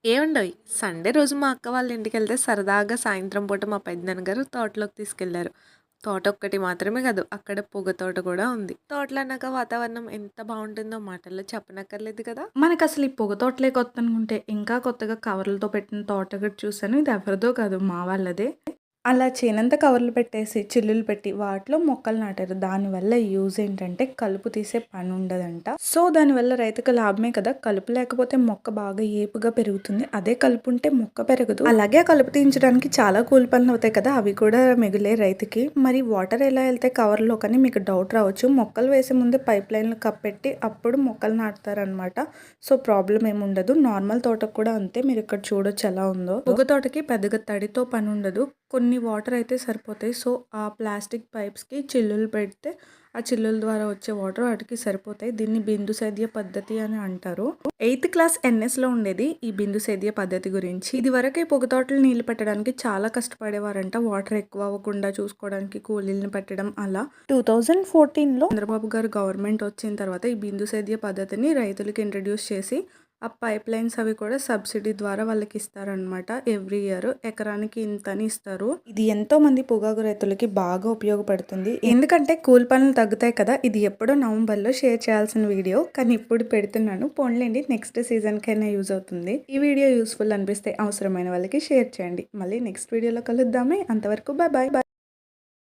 ఏవండోయ్! Sunday రోజు మా అక్క వాళ్ళ ఇంటికెళ్తే సరదాగా సాయంత్రం పూట మా పెద్దనాన్నగారు తోటలోకి తీసుకెళ్లారు. తోట ఒక్కటి మాత్రమే కాదు, అక్కడ పొగ తోట కూడా ఉంది. తోటలో అన్నాక వాతావరణం ఎంత బావుంటుందో మాటల్లో చెప్పనక్కర్లేదు కదా! మనకసలు ఈ పొగ తోటలే కొత్తనుకుంటే, ఇంకా కొత్తగా కవర్లతో పెట్టిన తోట ఒకటి చూసాను. ఇది ఎవరిదో కాదు మా వాళ్ళదే. అలా చేనంతా కవర్లు పెట్టేసి, చిల్లులు పెట్టి వాటిలో మొక్కలు నాటారు. దానివల్ల యూజ్ ఏంటంటే కలుపు తీసే పని ఉండదంట. సో, దానివల్ల రైతుకి లాభమే కదా! కలుపు లేకపోతే మొక్క బాగా ఏపుగా పెరుగుతుంది. అదే కలుపు ఉంటే మొక్క పెరగదు. అలాగే ఆ కలుపు తీయించడానికి చాలా కూలి పనులు అవుతాయి కదా! అవి కూడా మిగిలే రైతుకి. మరి వాటర్ ఎలా వెళ్తాయి కవర్‌లోకని మీకు డౌట్ రావచ్చు. మొక్కలు వేసే ముందే పైప్ లైన్‌లు కప్పెట్టి అప్పుడు మొక్కలు నాటుతారనమాట. సో, ప్రాబ్లమ్ ఏమి ఉండదు. నార్మల్ తోటకు కూడా అంతే. మీరు ఇక్కడ చూడొచ్చు ఎలా ఉందో. పొగ తోటకి పెద్దగా తడితో పని ఉండదు. కొన్ని వాటర్ అయితే సరిపోతాయి. సో, ఆ ప్లాస్టిక్ పైప్స్‌కి చిల్లులు పెడితే ఆ చిల్లుల ద్వారా వచ్చే వాటర్ వాటికి సరిపోతాయి. దీన్ని బిందు సేద్య పద్ధతి అని అంటారు. 8థ్ క్లాస్ ఎన్ఎస్‌లో ఉండేది ఈ బిందు సేద్య పద్ధతి గురించి. ఇదివరకు ఈ పొగ తోటలు నీళ్లు పెట్టడానికి చాలా కష్టపడేవారంట. వాటర్ ఎక్కువ అవ్వకుండా చూసుకోవడానికి కూలీలను పెట్టడం అలా. 2014లో చంద్రబాబు గారు గవర్నమెంట్ వచ్చిన తర్వాత ఈ బిందు సేద్య పద్ధతిని రైతులకి ఇంట్రడ్యూస్ చేసి ఆ పైప్ లైన్స్ అవి కూడా సబ్సిడీ ద్వారా వాళ్ళకి ఇస్తారనమాట. ఎవ్రీ ఇయర్ ఎకరానికి ఇంతని ఇస్తారు. ఇది ఎంతో మంది పొగాకు రైతులకి బాగా ఉపయోగపడుతుంది. ఎందుకంటే కూలి పనులు తగ్గుతాయి కదా! ఇది ఎప్పుడో నవంబర్‌లో షేర్ చేయాల్సిన వీడియో. కానీ ఇప్పుడు పెడుతున్నాను. పోన్లేండి నెక్స్ట్ సీజన్‌కైనా యూజ్ అవుతుంది. ఈ వీడియో యూస్‌ఫుల్ అనిపిస్తే అవసరమైన వాళ్ళకి షేర్ చేయండి. మళ్ళీ నెక్స్ట్ వీడియోలో కలుద్దామే. అంతవరకు బాయ్ బాయ్.